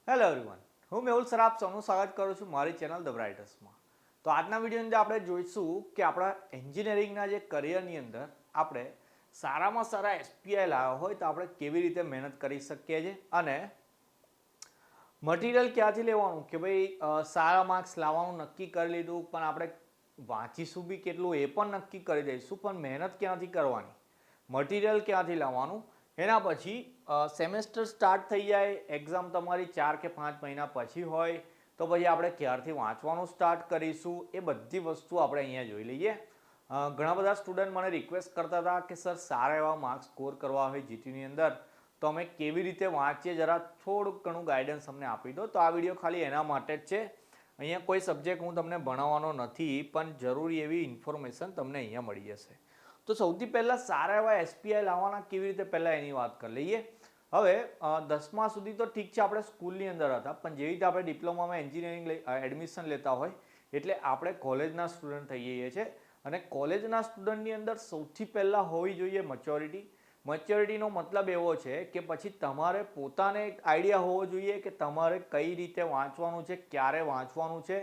Hello everyone, હું મેહુલ સરાફ સૌનું સ્વાગત કરું છું મારી ચેનલ ધ બ્રાઇટર્સમાં. તો આજના વિડીયોની અંદર આપણે જોઈશું કે આપણા એન્જિનિયરિંગના જે કરિયરની અંદર આપણે સારામાં સારા એસપીઆઈ લાવવા હોય તો આપણે કેવી રીતે મહેનત કરી શકીએ છીએ અને મટીરિયલ ક્યાંથી લેવાનું કે ભાઈ સારા માર્ક્સ લાવવાનું નક્કી કરી લીધું, પણ આપણે વાંચીશું બી કેટલું એ પણ નક્કી કરી દઈશું, પણ મહેનત ક્યાંથી કરવાની, મટીરિયલ ક્યાંથી લાવવાનું. એના પછી સેમેસ્ટર સ્ટાર્ટ થઈ જાય, એક્ઝામ તમારી 4 કે 5 મહિના પછી હોય તો પછી આપણે ક્યારથી વાંચવાનું સ્ટાર્ટ કરીશું, એ બધી વસ્તુ આપણે અહીંયા જોઈ લઈએ. ઘણા બધા સ્ટુડન્ટ મને રિક્વેસ્ટ કરતા હતા કે સર સારા એવા માર્ક્સ સ્કોર કરવા હોય જીટીની અંદર તો અમે કેવી રીતે વાંચીએ, જરા થોડુંક ઘણું ગાઈડન્સ અમને આપી દો. તો આ વિડીયો ખાલી એના માટે જ છે. અહીંયા કોઈ સબ્જેક્ટ હું તમને ભણાવવાનો નથી, પણ જરૂરી એવી ઇન્ફોર્મેશન તમને અહીંયા મળી જશે. તો સૌથી પહેલાં સારા એવા એસપીઆઈ લાવવાના કેવી રીતે પહેલાં એની વાત કરી લઈએ. હવે 10મા સુધી તો ઠીક છે આપણે સ્કૂલની અંદર હતા, પણ જેવી રીતે આપણે ડિપ્લોમામાં એન્જિનિયરિંગ એડમિશન લેતા હોય એટલે આપણે કોલેજના સ્ટુડન્ટ થઈ જઈએ છીએ. અને કોલેજના સ્ટુડન્ટની અંદર સૌથી પહેલાં હોવી જોઈએ મેચ્યોરિટી. મેચ્યોરિટીનો મતલબ એવો છે કે પછી તમારે પોતાને એક આઈડિયા હોવો જોઈએ કે તમારે કઈ રીતે વાંચવાનું છે, ક્યારે વાંચવાનું છે.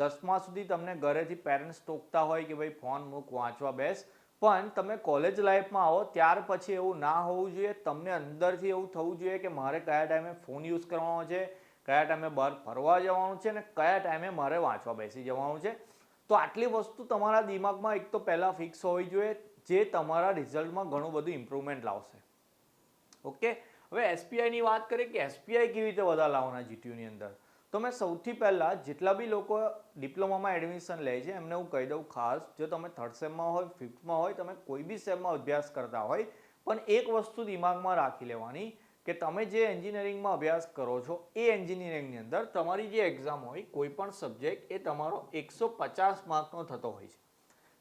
10મા સુધી તમને ઘરેથી પેરેન્ટ્સ ટોકતા હોય કે ભાઈ ફોન મૂક, વાંચવા બેસ, પણ તમે કોલેજ લાઈફમાં આવો ત્યાર પછી એવું ના હોવું જોઈએ. તમને અંદરથી એવું થવું જોઈએ કે મારે કયા ટાઈમે ફોન યુઝ કરવાનો છે, કયા ટાઈમે બહાર ફરવા જવાનું છે અને કયા ટાઈમે મારે વાંચવા બેસી જવાનું છે. તો આટલી વસ્તુ તમારા દિમાગમાં એક તો પહેલાં ફિક્સ હોવી જોઈએ, જે તમારા રિઝલ્ટમાં ઘણું બધું ઇમ્પ્રુવમેન્ટ લાવશે. ઓકે, હવે એસપીઆઈની વાત કરીએ કે એસપીઆઈ કેવી રીતે વધારે લાવવાના જીટીયુની અંદર. તો મેં સૌથી પહેલાં જેટલા બી લોકો ડિપ્લોમામાં એડમિશન લે છે એમને હું કહી દઉં ખાસ, જો તમે 3rd સેમમાં હોય, 5thમાં હોય, તમે કોઈ બી સેમમાં અભ્યાસ કરતા હોય, પણ એક વસ્તુ દિમાગમાં રાખી લેવાની કે તમે જે એન્જિનિયરિંગમાં અભ્યાસ કરો છો એ એન્જિનિયરિંગની અંદર તમારી જે એક્ઝામ હોય કોઈ પણ સબ્જેક્ટ એ તમારો 150 માર્કનો થતો હોય છે,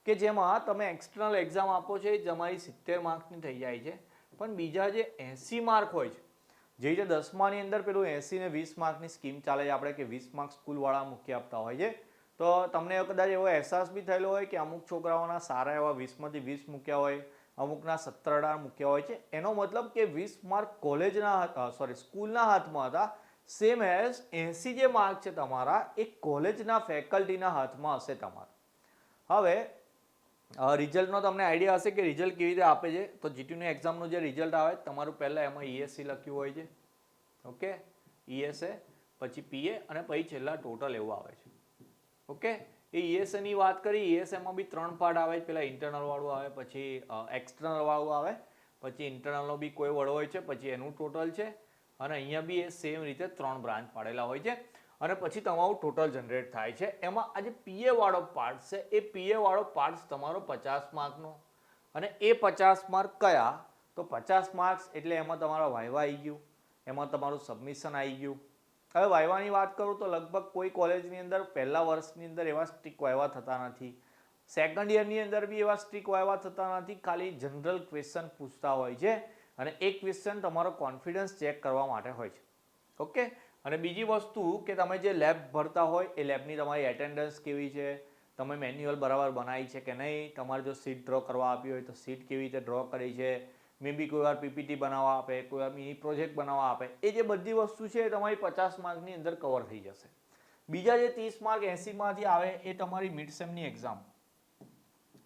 કે જેમાં તમે એક્સટર્નલ એક્ઝામ આપો છો એ તમારી 70 માર્કની થઈ જાય છે. પણ બીજા જે 80 માર્ક હોય છે, જે રીતે 10માની અંદર પેલું 80 ને 20 માર્કની સ્કીમ ચાલે છે આપણે, કે 20 માર્ક સ્કૂલવાળા મૂકી આપતા હોય છે. તો તમને કદાચ એવો અહેસાસ બી થયેલો હોય કે અમુક છોકરાઓના સારા એવા 20માંથી 20 મૂક્યા હોય, અમુકના 17-18 મૂક્યા હોય છે. એનો મતલબ કે 20 માર્ક કોલેજના સ્કૂલના હાથમાં હતા, સેમ એઝ 80 જે માર્ક છે તમારા એ કોલેજના ફેકલ્ટીના હાથમાં હશે તમારા. હવે રિઝલ્ટનો તમને આઈડિયા હશે કે રિઝલ્ટ કેવી રીતે આપે છે. તો જીટીયુની એક્ઝામનું જે રિઝલ્ટ આવે તમારું પહેલાં એમાં ઈએસસી લખ્યું હોય છે. ઓકે, ઈએસએ પછી પીએ અને પછી છેલ્લા ટોટલ એવું આવે છે. ઓકે, એ ઈએસએની વાત કરી, ઈએસએમાં બી 3 પાર્ટ આવે, પહેલાં ઇન્ટરનલ વાળું આવે, પછી એક્સટર્નલ વાળું આવે, પછી ઇન્ટરનલનો બી કોઈ વડો હોય છે, પછી એનું ટોટલ છે, અને અહીંયા બી એ સેમ રીતે 3 બ્રાન્ચ પાડેલા હોય છે, અને પછી તમારું ટોટલ જનરેટ થાય છે. એમાં આ જે પીએ વાળો પાર્ટ છે એ પીએ વાળો પાર્ટ તમારો 50 માર્કનો, અને એ 50 માર્ક કયા, તો 50 માર્ક્સ એટલે એમાં તમારા વાયવા આવી ગયું, એમાં તમારું સબમિશન આવી ગયું. હવે વાયવાની વાત કરું તો લગભગ કોઈ કોલેજની અંદર પહેલા વર્ષની અંદર એવા સ્ટ્રિક વાયવા થતા નથી, સેકન્ડ યરની અંદર બી એવા સ્ટ્રિક વાયવા થતા નથી, ખાલી જનરલ ક્વેશ્ચન પૂછતા હોય છે, અને એક ક્વેશ્ચન તમારો કોન્ફિડન્સ ચેક કરવા માટે હોય છે. ઓકે, અને બીજી વસ્તુ કે તમે જે લેબ ભરતા હોય એ લેબની તમારી એટેન્ડન્સ કેવી છે, તમે મેન્યુઅલ બરાબર બનાવી છે કે નહીં, તમારે જો સીટ ડ્રો કરવા આપી હોય તો સીટ કેવી રીતે ડ્રો કરી છે, મે બી કોઈ વાર પીપીટી બનાવવા આપે, કોઈ વાર મિની પ્રોજેક્ટ બનાવવા આપે, એ જે બધી વસ્તુ છે એ તમારી 50 માર્કની અંદર કવર થઈ જશે. બીજા જે 30 માર્ક 80માંથી આવે એ તમારી મિડ સેમની એક્ઝામ,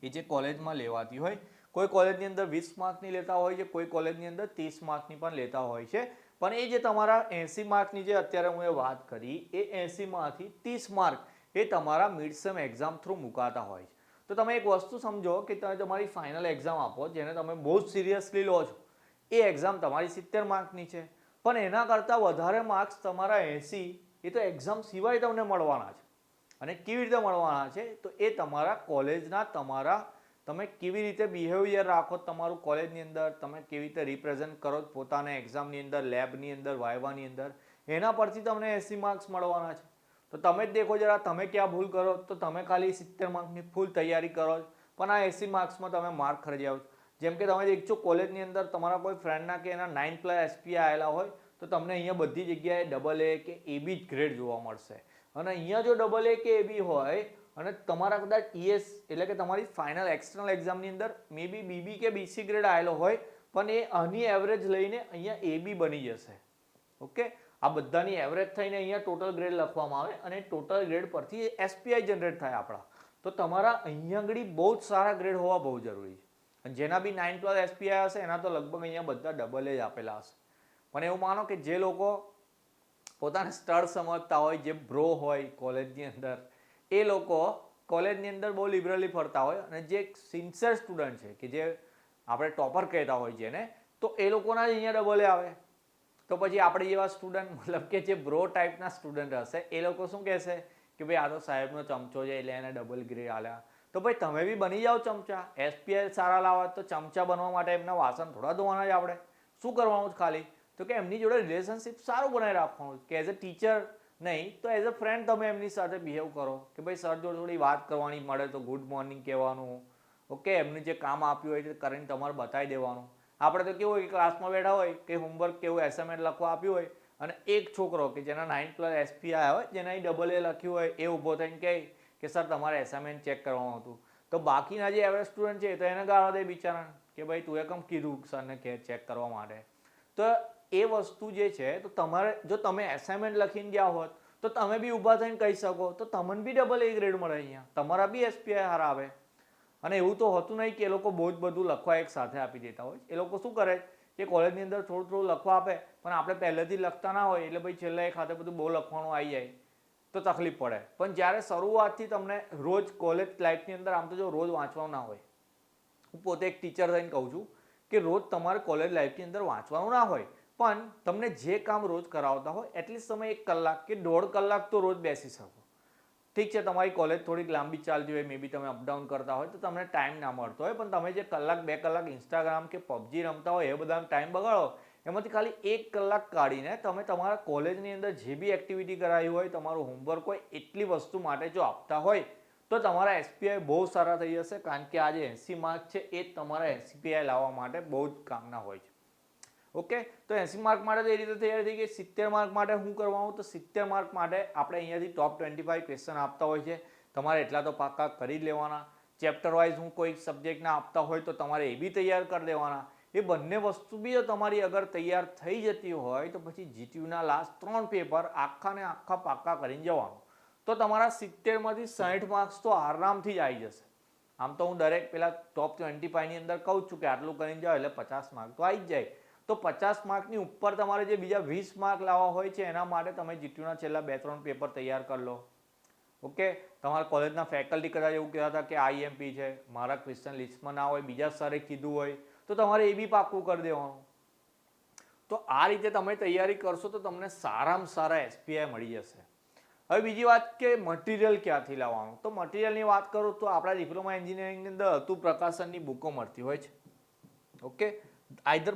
એ જે કોલેજમાં લેવાતી હોય. કોઈ કોલેજની અંદર 20 માર્કની લેતા હોય છે, કોઈ કોલેજની અંદર 30 માર્કની પણ લેતા હોય છે. પણ એ જે તમારા 80 માર્કની જે અત્યારે હું એ વાત કરી, એ 80માંથી 30 માર્ક એ તમારા મિડ સેમ એક્ઝામ થ્રુ મુકાતા હોય છે. તો તમે એક વસ્તુ સમજો કે તમે તમારી ફાઇનલ એક્ઝામ આપો, જેને તમે બહુ જ સિરિયસલી લો છો, એ એક્ઝામ તમારી 70 માર્કની છે, પણ એના કરતાં વધારે માર્ક્સ તમારા 80 એ તો એક્ઝામ સિવાય તમને મળવાના છે. અને કેવી રીતે મળવાના છે, તો એ તમારા કોલેજના તમે કેવી રીતે બિહેવિયર રાખો તમારું કોલેજની અંદર, તમે કેવી રીતે રિપ્રેઝન્ટ કરો પોતાને એક્ઝામની અંદર, લેબની અંદર, વાયવાની અંદર, એના પરથી તમને 80 માર્ક્સ મળવાના છે. તો તમે જ દેખો જરા તમે ક્યાં ભૂલ કરો, તો તમે ખાલી 70 માર્કની ફૂલ તૈયારી કરો છો, પણ આ 80 માર્ક્સમાં તમે માર્ક ખર્ચાવો છો. જેમ કે તમે દેખજો કોલેજની અંદર તમારા કોઈ ફ્રેન્ડના કે એના 9+ એસપીઆઈ આવેલા હોય તો તમને અહીંયા બધી જગ્યાએ AA કે AB જ ગ્રેડ જોવા મળશે. અને અહીંયા જો AA કે AB હોય અને તમારા કદાચ ES એટલે કે તમારી ફાઇનલ એક્સટર્નલ એક્ઝામની અંદર મે બી BB કે BC ગ્રેડ આવેલો હોય, પણ એ આની એવરેજ લઈને અહીંયા AB બની જશે. ઓકે, આ બધાની એવરેજ થઈને અહીંયા ટોટલ ગ્રેડ લખવામાં આવે અને ટોટલ ગ્રેડ પરથી એસપીઆઈ જનરેટ થાય આપણા. તો તમારા અહીંયા આગળ બહુ જ સારા ગ્રેડ હોવા બહુ જરૂરી છે. અને જેના બી 9+ એસપીઆઈ હશે એના તો લગભગ અહીંયા બધા ડબલ જ આપેલા હશે. પણ એવું માનો કે જે લોકો પોતાને સ્ટડ સમજતા હોય, જે બ્રો હોય કોલેજની અંદર, એ લોકો કોલેજની અંદર બહુ લિબરલી ફરતા હોય અને જે સિન્સિયર સ્ટુડન્ટ છે કે જે આપણે ટોપર કહેતા હોય જેને, તો એ લોકોના જ અહીંયા ડબલ આવે. તો પછી આપણે જેવા સ્ટુડન્ટ મતલબ કે જે બ્રો ટાઈપના સ્ટુડન્ટ હશે એ લોકો શું કહેશે કે ભાઈ આ તો સાહેબનો ચમચો છે એટલે એને ડબલ ગ્રેડ આલ્યા. તો ભાઈ તમે બી બની જાઓ ચમચા. એસપીઆઈ સારા લાવવા તો ચમચા બનવા માટે એમના વાસણ થોડા ધોવાના જ આપણે. શું કરવાનું છે ખાલી? તો કે એમની જોડે રિલેશનશિપ સારું બનાવી રાખવાનું કે એઝ અ ટીચર નહીં તો એઝ અ ફ્રેન્ડ તમે એમની સાથે બિહેવ કરો કે ભાઈ સર જોડે થોડી વાત કરવાની મળે તો ગુડ મોર્નિંગ કહેવાનું. ઓકે, એમને જે કામ આપ્યું હોય તે કરીને તમારે બતાવી દેવાનું. આપણે તો કેવું હોય ક્લાસમાં બેઠા હોય કે હોમવર્ક કેવું એસાઇનમેન્ટ લખવા આપ્યું હોય અને એક છોકરો કે જેના 9+ એસપીઆઈ હોય, જેના ડબલ એ લખ્યું હોય, એ ઊભો થઈને કહે કે સર તમારે એસાઇનમેન્ટ ચેક કરવાનું હતું. તો બાકીના જે એવરેજ સ્ટુડન્ટ છે તો એને ગાળો દે બિચારાને કે ભાઈ તું એ કેમ કીધું સરને કે ચેક કરવા માટે. તો એ વસ્તુ જે છે તો તમારે જો તમે એસાઇનમેન્ટ લખીને ગયા હોત તો તમે બી ઊભા થઈને કહી શકો તો તમને બી ડબલ એ ગ્રેડ મળે અહીંયા, તમારા બી એસપીઆઈ સારા આવે. અને એવું તો હોતું નહીં કે એ લોકો બહુ જ બધું લખવા એક સાથે આપી દેતા હોય. એ લોકો શું કરે કે કોલેજની અંદર થોડું થોડું લખવા આપે પણ આપણે પહેલેથી લખતા ના હોય એટલે ભાઈ છેલ્લે એક હાથે બધું બહુ લખવાનું આવી જાય તો તકલીફ પડે. પણ જ્યારે શરૂઆતથી તમને રોજ કોલેજ લાઈફની અંદર આમ તો જો રોજ વાંચવાનું ના હોય, હું પોતે એક ટીચર થઈને કહું છું કે રોજ તમારે કોલેજ લાઈફની અંદર વાંચવાનું ના હોય, પણ તમને જે કામ રોજ કરાવતા હોય એટલીસ્ટ તમે 1 કલાક કે 1.5 કલાક તો રોજ બેસી શકો. ઠીક છે, તમારી કોલેજ થોડીક લાંબી ચાલતી હોય, મે બી તમે અપડાઉન કરતા હોય તો તમને ટાઈમ ના મળતો હોય, પણ તમે જે 1-2 કલાક ઇન્સ્ટાગ્રામ કે પબજી રમતા હોય એ બધાનો ટાઈમ બગાડો, એમાંથી ખાલી 1 કલાક કાઢીને તમે તમારા કોલેજની અંદર જે બી એક્ટિવિટી કરાવી હોય, તમારું હોમવર્ક હોય, એટલી વસ્તુ માટે જો આપતા હોય તો તમારા એસપીઆઈ બહુ સારા થઈ જશે. કારણ કે આ જે 80 માર્ક છે એ જ તમારા એસપીઆઈ લાવવા માટે બહુ જ કામના હોય છે. ઓકે, તો 80 માર્ક માટે તો એ રીતે તૈયાર થઈ ગઈ. 70 માર્ક માટે શું કરવાનું? તો 70 માર્ક માટે આપણે અહીંયાથી ટોપ 25 ક્વેશ્ચન આપતા હોય છે, તમારે એટલા તો પાક્કા કરી જ લેવાના. ચેપ્ટર વાઇઝ હું કોઈ સબ્જેક્ટના આપતા હોય તો તમારે એ બી તૈયાર કરી દેવાના. એ બંને વસ્તુ બી જો તમારી અગર તૈયાર થઈ જતી હોય તો પછી જીટીયુના લાસ્ટ 3 પેપર આખા ને આખા પાક્કા કરીને જવાનું. તો તમારા 70માંથી 60 માર્ક્સ તો આરામથી જ આવી જશે. આમ તો હું દરેક પેલા ટોપ 25ની અંદર કહું છું કે આટલું કરીને જાઓ એટલે 50 માર્ક તો આવી જ જાય. તો 50 માર્કની ઉપર તમારે જે બીજા 20 માર્ક લાવવા હોય છે એના માટે તમે જીટીયુના છેલ્લા 2-3 પેપર તૈયાર કરી લો. ઓકે, તમારા કોલેજના ફેકલ્ટી કદાચ એવું કહેતા હતા કે આઈએમપી છે, મારા ક્વેશ્ચન લિસ્ટમાં ના હોય, બીજા સરે કીધું હોય તો તમારે એ બી પાક્કું કરી દેવાનું. તો આ રીતે તમે તૈયારી કરશો તો તમને સારામાં સારા એસપીઆઈ મળી જશે. હવે બીજી વાત કે મટીરિયલ ક્યાંથી લાવવાનું. તો મટીરિયલની વાત કરું તો આપણા ડિપ્લોમા એન્જિનિયરિંગની અંદર અતુલ પ્રકાશનની બુકો મળતી હોય છે. ઓકે, આઈધર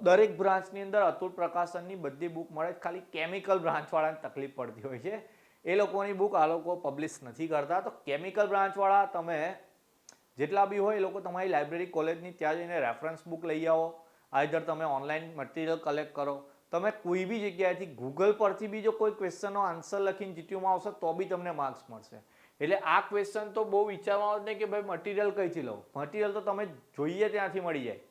દરેક બ્રાન્ચની અંદર અતુલ પ્રકાશનની બધી બુક મળે. ખાલી કેમિકલ બ્રાન્ચવાળાને તકલીફ પડતી હોય છે, એ લોકોની બુક આ લોકો પબ્લિશ નથી કરતા. તો કેમિકલ બ્રાન્ચવાળા તમે જેટલા બી હોય એ લોકો તમારી લાઇબ્રેરી કોલેજની ત્યાં જઈને રેફરન્સ બુક લઈ આવો. આઈધર તમે ઓનલાઈન મટીરિયલ કલેક્ટ કરો, તમે કોઈ બી જગ્યાએથી ગૂગલ પરથી બી જો કોઈ ક્વેશ્ચનનો આન્સર લખીને જીટીયુમાં આવશે તો બી તમને માર્ક્સ મળશે. એટલે આ ક્વેશ્ચન તો બહુ વિચારવાનું જ નહીં કે ભાઈ મટીરિયલ કઈથી લઉં. મટીરિયલ તો તમે જોઈએ ત્યાંથી મળી જાય.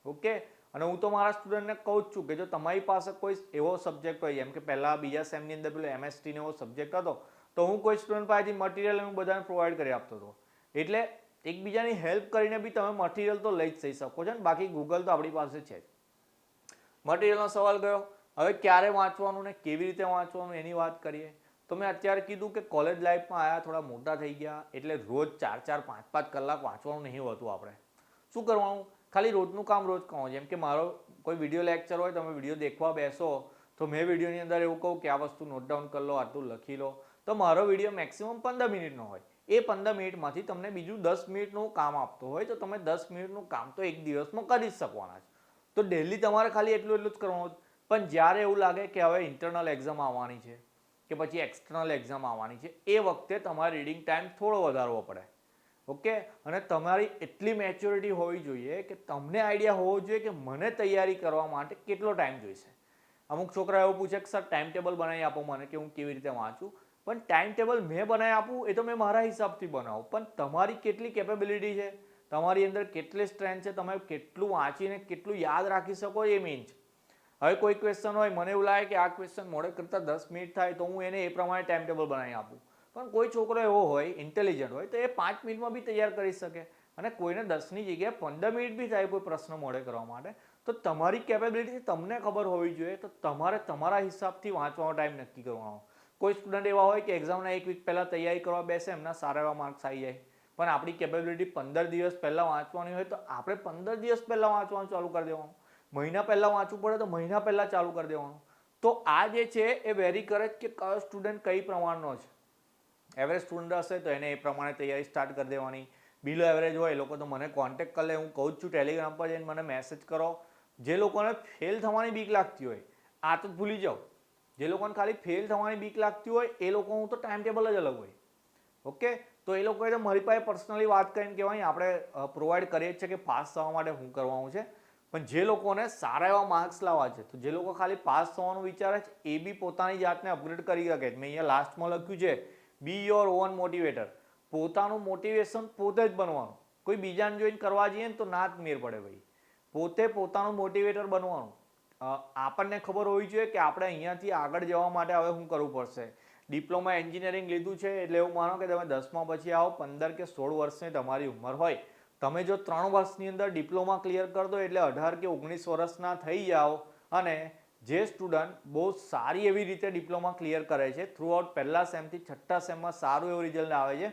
ઓકે, અને હું તો મારા સ્ટુડન્ટને કહું જ છું કે જો તમારી પાસે કોઈ એવો સબ્જેક્ટ હોય, જેમ કે પહેલાં બીજા સેમની અંદર પેલો એમએસટીનો એવો સબ્જેક્ટ હતો તો હું કોઈ સ્ટુડન્ટ પાસેથી મટીરિયલ હું બધાને પ્રોવાઈડ કરી આપતો હતો. એટલે એકબીજાની હેલ્પ કરીને બી તમે મટીરિયલ તો લઈ જ જઈ શકો છો ને. બાકી ગૂગલ તો આપણી પાસે છે જ. મટીરિયલનો સવાલ ગયો. હવે ક્યારે વાંચવાનું ને કેવી રીતે વાંચવાનું એની વાત કરીએ. તો મેં અત્યારે કીધું કે કોલેજ લાઈફમાં આવ્યા, થોડા મોટા થઈ ગયા એટલે રોજ 4-4, 5-5 કલાક વાંચવાનું નહીં હોતું. આપણે શું કરવાનું? ખાલી રોજનું કામ રોજ કહો. જેમ કે મારો કોઈ વિડીયો લેક્ચર હોય, તમે વિડીયો દેખવા બેસો તો મેં વિડીયોની અંદર એવું કહું કે આ વસ્તુ નોટ ડાઉન કરી લો, આટલું લખી લો. તો મારો વિડીયો મેક્સિમમ 15 મિનિટનો હોય. એ 15 મિનિટમાંથી તમને બીજું 10 મિનિટનું કામ આપતો હોય તો તમે 10 મિનિટનું કામ તો એક દિવસમાં કરી જ શકવાના છે. તો ડેલી તમારે ખાલી એટલું જ કરવાનું. પણ જ્યારે એવું લાગે કે હવે ઇન્ટરનલ એક્ઝામ આવવાની છે કે પછી એક્સટર્નલ એક્ઝામ આવવાની છે, એ વખતે તમારે રીડિંગ ટાઈમ થોડો વધારવો પડે. ઓકે, અને તમારી એટલી મેચ્યોરિટી હોવી જોઈએ કે તમને આઈડિયા હોવો જોઈએ કે મને તૈયારી કરવા માટે કેટલો ટાઈમ જોઈશે. અમુક છોકરા એવું પૂછે કે સર ટાઈમ ટેબલ બનાવી આપો મને કે હું કેવી રીતે વાંચું. પણ ટાઈમ ટેબલ મેં બનાવી આપું એ તો મેં મારા હિસાબથી બનાવું, પણ તમારી કેટલી કેપેબિલિટી છે, તમારી અંદર કેટલી સ્ટ્રેન્થ છે, તમે કેટલું વાંચીને કેટલું યાદ રાખી શકો એ મેઇન છે. હવે કોઈ ક્વેશ્ચન હોય, મને એવું લાગે કે આ ક્વેશ્ચન મોડે કરતાં 10 મિનિટ થાય તો હું એને એ પ્રમાણે ટાઈમ ટેબલ બનાવી આપું. પણ કોઈ છોકરો એવો હોય, ઇન્ટેલિજન્ટ હોય, તો એ 5 મિનિટમાં બી તૈયાર કરી શકે. અને કોઈને 10ની જગ્યાએ 15 મિનિટ બી થાય કોઈ પ્રશ્ન મોડે કરવા માટે. તો તમારી કેપેબિલિટી તમને ખબર હોવી જોઈએ. તો તમારે તમારા હિસાબથી વાંચવાનો ટાઈમ નક્કી કરવાનો. કોઈ સ્ટુડન્ટ એવા હોય કે એક્ઝામના 1 વીક પહેલાં તૈયારી કરવા બેસે, એમના સારા એવા માર્ક્સ આવી જાય. પણ આપણી કેપેબિલિટી 15 દિવસ પહેલાં વાંચવાની હોય તો આપણે 15 દિવસ પહેલાં વાંચવાનું ચાલુ કરી દેવાનું. મહિના પહેલાં વાંચવું પડે તો મહિના પહેલાં ચાલુ કરી દેવાનું. તો આ જે છે એ વેરી કરે કે કયો સ્ટુડન્ટ કઈ પ્રમાણનો છે. એવરેજ સ્ટુડન્ટ હશે તો એને એ પ્રમાણે તૈયારી સ્ટાર્ટ કરી દેવાની. બિલો એવરેજ હોય એ લોકો તો મને કોન્ટેક્ટ કરી લે. હું કહું જ છું ટેલિગ્રામ પર જઈને મને મેસેજ કરો. જે લોકોને ફેલ થવાની બીક લાગતી હોય, આ તો ભૂલી જાઓ. જે લોકોને ખાલી ફેલ થવાની બીક લાગતી હોય એ લોકોનું તો ટાઈમ ટેબલ જ અલગ હોય. ઓકે, તો એ લોકોએ તો મારી પાસે પર્સનલી વાત કરીને કહેવાય, આપણે પ્રોવાઈડ કરીએ છીએ કે પાસ થવા માટે શું કરવાનું છે. પણ જે લોકોને સારા એવા માર્ક્સ લાવવા છે, તો જે લોકો ખાલી પાસ થવાનું વિચારે છે એ બી પોતાની જાતને અપગ્રેડ કરી શકે છે. મેં અહીંયા લાસ્ટમાં લખ્યું છે, બી યોર ઓન મોટિવેટર. પોતાનું મોટિવેશન પોતે જ બનવાનું. કોઈ બીજાને જોઈને કરવા જઈએ ને તો ના જ મેર પડે ભાઈ. પોતે પોતાનું મોટિવેટર બનવાનું. આપણને ખબર હોવી જોઈએ કે આપણે અહીંયાથી આગળ જવા માટે હવે શું કરવું પડશે. ડિપ્લોમા એન્જિનિયરિંગ લીધું છે એટલે એવું માનો કે તમે 10મા પછી આવો, 15 કે 16 વર્ષની તમારી ઉંમર હોય, તમે જો 3 વર્ષની અંદર ડિપ્લોમા ક્લિયર કરી દો એટલે 18 કે 19 વર્ષના થઈ જાઓ. અને જે સ્ટુડન્ટ બહુ સારી એવી રીતે ડિપ્લોમા ક્લિયર કરે છે, થ્રુઆઉટ પહેલા સેમથી 6થા સેમમાં સારું એવું રિઝલ્ટ આવે છે,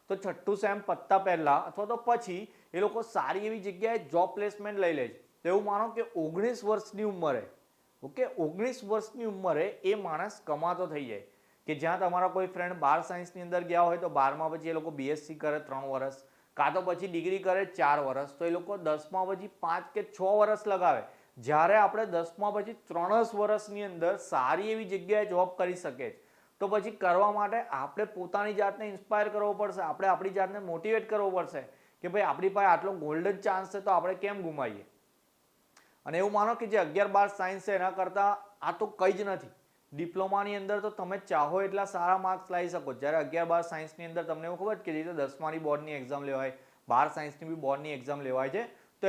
તો 6થું સેમ પતતા પહેલાં અથવા તો પછી એ લોકો સારી એવી જગ્યાએ જોબ પ્લેસમેન્ટ લઈ લે છે. તો એવું માનો કે 19 વર્ષની ઉંમરે, ઓકે, 19 વર્ષની ઉંમરે એ માણસ કમાતો થઈ જાય. કે જ્યાં તમારા કોઈ ફ્રેન્ડ 12 સાયન્સની અંદર ગયા હોય તો 12મા પછી એ લોકો BSc કરે 3 વર્ષ, કાં તો પછી ડિગ્રી કરે 4 વર્ષ, તો એ લોકો 10મા પછી 5 કે 6 વર્ષ લગાવે. જ્યારે આપણે 10મા પછી 3 વર્ષની અંદર સારી એવી જગ્યાએ જોબ કરી શકે છે. તો પછી કરવા માટે આપણે પોતાની જાતને ઇન્સ્પાયર કરવો પડશે. આપણે આપણી જાતને મોટિવેટ કરવો પડશે કે ભાઈ આપણી પાસે આટલો ગોલ્ડન ચાન્સ છે તો આપણે કેમ ગુમાવીએ. અને એવું માનો કે જે 11-12 સાયન્સ છે એના કરતાં આ તો કંઈ જ નથી. ડિપ્લોમાની અંદર તો તમે ચાહો એટલા સારા માર્ક્સ લાવી શકો. જ્યારે 11-12 સાયન્સની અંદર તમને એવું ખબર કે રીતે 10માની બોર્ડની એક્ઝામ લેવાય, 12 સાયન્સની બી બોર્ડની એક્ઝામ લેવાય છે, તો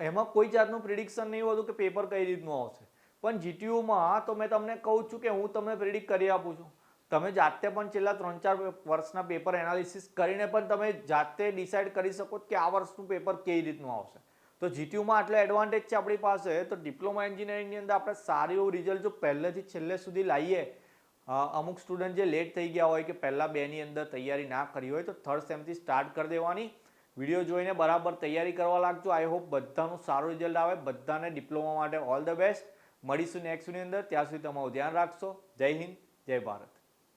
એમાં કોઈ જાતનું પ્રિડિક્શન નહીં હોતું કે પેપર કઈ રીતનું આવશે. પણ GTUમાં તો મેં તમને કહું છું કે હું તમને પ્રિડિક્ટ કરી આપું છું. તમે જાતે પણ છેલ્લા 3-4 વર્ષના પેપર એનાલિસિસ કરીને પણ તમે જાતે ડિસાઇડ કરી શકો કે આ વર્ષનું પેપર કઈ રીતનું આવશે. તો GTUમાં આટલો એડવાન્ટેજ છે આપણી પાસે. તો ડિપ્લોમા એન્જિનિયરિંગની અંદર આપણે સારું એવું રિઝલ્ટ જો પહેલેથી છેલ્લે સુધી લાવીએ. અમુક સ્ટુડન્ટ જે લેટ થઈ ગયા હોય કે પહેલાં 2ની અંદર તૈયારી ના કરી હોય તો 3rd સેમથી સ્ટાર્ટ કરી દેવાની. વિડીયો જોઈને બરાબર તૈયારી કરવા લાગજો. આઈ હોપ બધાનું સારું રિઝલ્ટ આવે. બધાને ડિપ્લોમા માટે ઓલ ધ બેસ્ટ. મળીશું નેક્સ્ટ વિડીયોની અંદર. ત્યાં સુધી તમારું ધ્યાન રાખશો. જય હિન્દ, જય ભારત.